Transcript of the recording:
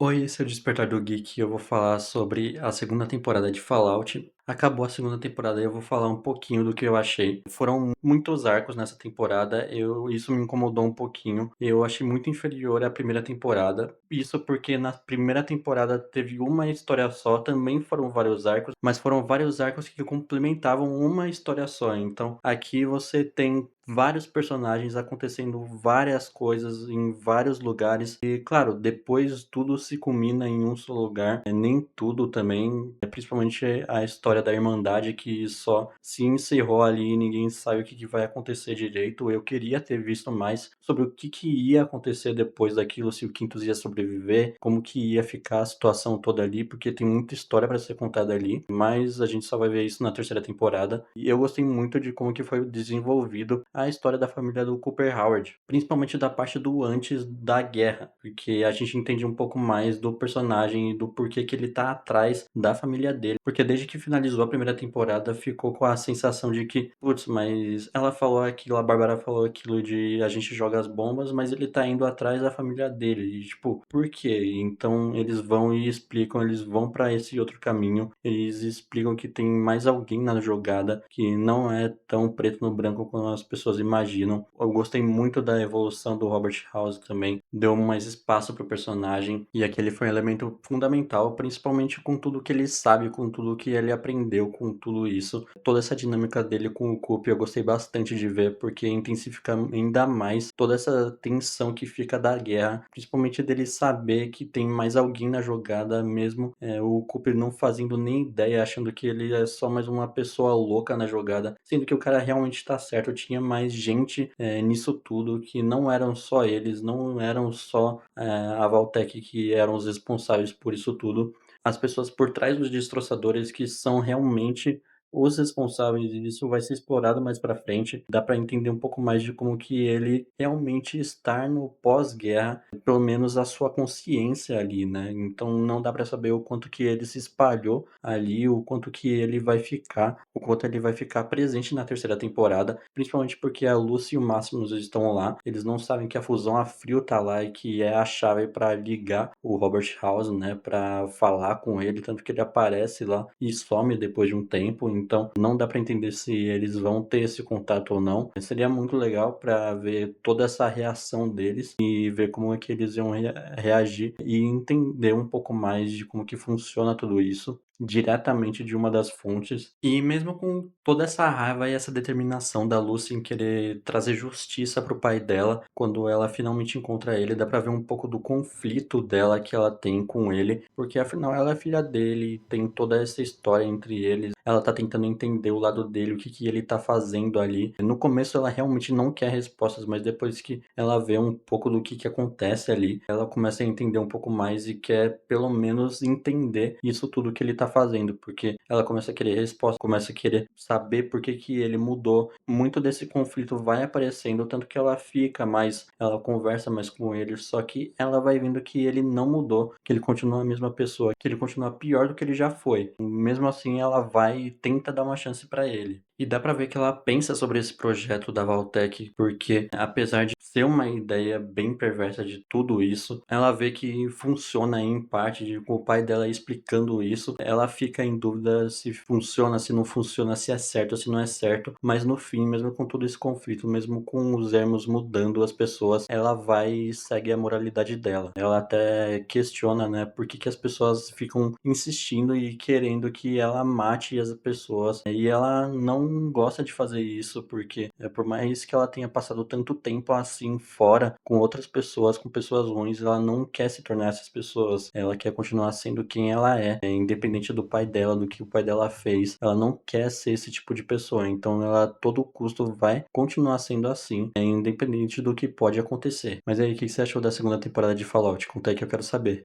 Oi, esse é o Despertar do Geek. Eu vou falar sobre a segunda temporada de Fallout. Acabou a segunda temporada e eu vou falar um pouquinho do que eu achei. Foram muitos arcos nessa temporada, isso me incomodou um pouquinho. Eu achei muito inferior à primeira temporada. Isso porque na primeira temporada teve uma história só, também foram vários arcos, mas foram vários arcos que complementavam uma história só. Então, aqui você tem vários personagens acontecendo várias coisas em vários lugares e, claro, depois tudo se culmina em um só lugar. Nem tudo também, principalmente a história da Irmandade que só se encerrou ali e ninguém sabe o que vai acontecer direito. Eu queria ter visto mais sobre o que ia acontecer depois daquilo, se o Quintus ia sobreviver, como que ia ficar a situação toda ali, porque tem muita história para ser contada ali, mas a gente só vai ver isso na terceira temporada. E eu gostei muito de como que foi desenvolvido a história da família do Cooper Howard, principalmente da parte do antes da guerra, porque a gente entende um pouco mais do personagem e do porquê que ele tá atrás da família dele. Porque desde que finalizou a primeira temporada, ficou com a sensação de que, putz, mas ela falou aquilo, a Bárbara falou aquilo de a gente joga as bombas, mas ele tá indo atrás da família dele. E, tipo, por quê? Então eles vão e explicam, eles vão pra esse outro caminho, eles explicam que tem mais alguém na jogada, que não é tão preto no branco como as pessoas imaginam. Eu gostei muito da evolução do Robert House também, deu mais espaço pro personagem, e aquele foi um elemento fundamental, principalmente com tudo que ele sabe, com tudo que ele aprendeu, com tudo isso. Toda essa dinâmica dele com o Coop eu gostei bastante de ver, porque intensifica ainda mais toda essa tensão que fica da guerra, principalmente dele saber que tem mais alguém na jogada mesmo, o Cooper não fazendo nem ideia, achando que ele é só mais uma pessoa louca na jogada, sendo que o cara realmente tá certo, tinha mais gente nisso tudo, que não eram só eles, não eram só a Valtech que eram os responsáveis por isso tudo, as pessoas por trás dos destroçadores que são realmente os responsáveis, e isso vai ser explorado mais pra frente. Dá pra entender um pouco mais de como que ele realmente está no pós-guerra, pelo menos a sua consciência ali, né? Então não dá pra saber o quanto que ele se espalhou ali, o quanto que ele vai ficar, o quanto ele vai ficar presente na terceira temporada, principalmente porque a Lucy e o Máximos estão lá, eles não sabem que a fusão a frio tá lá e que é a chave pra ligar o Robert House, né, pra falar com ele, tanto que ele aparece lá e some depois de um tempo, então não dá pra entender se eles vão ter esse contato ou não. Seria muito legal pra ver toda essa reação deles e ver como é que eles iam reagir e entender um pouco mais de como que funciona tudo isso diretamente de uma das fontes. E mesmo com toda essa raiva e essa determinação da Lucy em querer trazer justiça para o pai dela, quando ela finalmente encontra ele, dá pra ver um pouco do conflito dela que ela tem com ele, porque afinal ela é filha dele, tem toda essa história entre eles. Ela tá tentando entender o lado dele, o que ele tá fazendo ali. No começo ela realmente não quer respostas, mas depois que ela vê um pouco do que acontece ali, ela começa a entender um pouco mais e quer pelo menos entender isso tudo que ele tá fazendo, porque ela começa a querer resposta, começa a querer saber por que ele mudou. Muito desse conflito vai aparecendo, tanto que ela fica mais, ela conversa mais com ele, só que ela vai vendo que ele não mudou, que ele continua a mesma pessoa, que ele continua pior do que ele já foi. Mesmo assim, ela vai e tenta dar uma chance pra ele. E dá pra ver que ela pensa sobre esse projeto da Valtech, porque apesar de ser uma ideia bem perversa de tudo isso, ela vê que funciona em parte, com o pai dela explicando isso, ela fica em dúvida se funciona, se não funciona, se é certo, se não é certo, mas no fim, mesmo com todo esse conflito, mesmo com os ermos mudando as pessoas, ela vai e segue a moralidade dela. Ela até questiona, né, por que as pessoas ficam insistindo e querendo que ela mate as pessoas, e ela não gosta de fazer isso, porque por mais que ela tenha passado tanto tempo assim fora, com outras pessoas, com pessoas ruins, ela não quer se tornar essas pessoas, ela quer continuar sendo quem ela independente do pai dela, do que o pai dela fez, ela não quer ser esse tipo de pessoa, então ela a todo custo vai continuar sendo assim, independente do que pode acontecer. Mas aí, o que você achou da segunda temporada de Fallout? Conta aí que eu quero saber.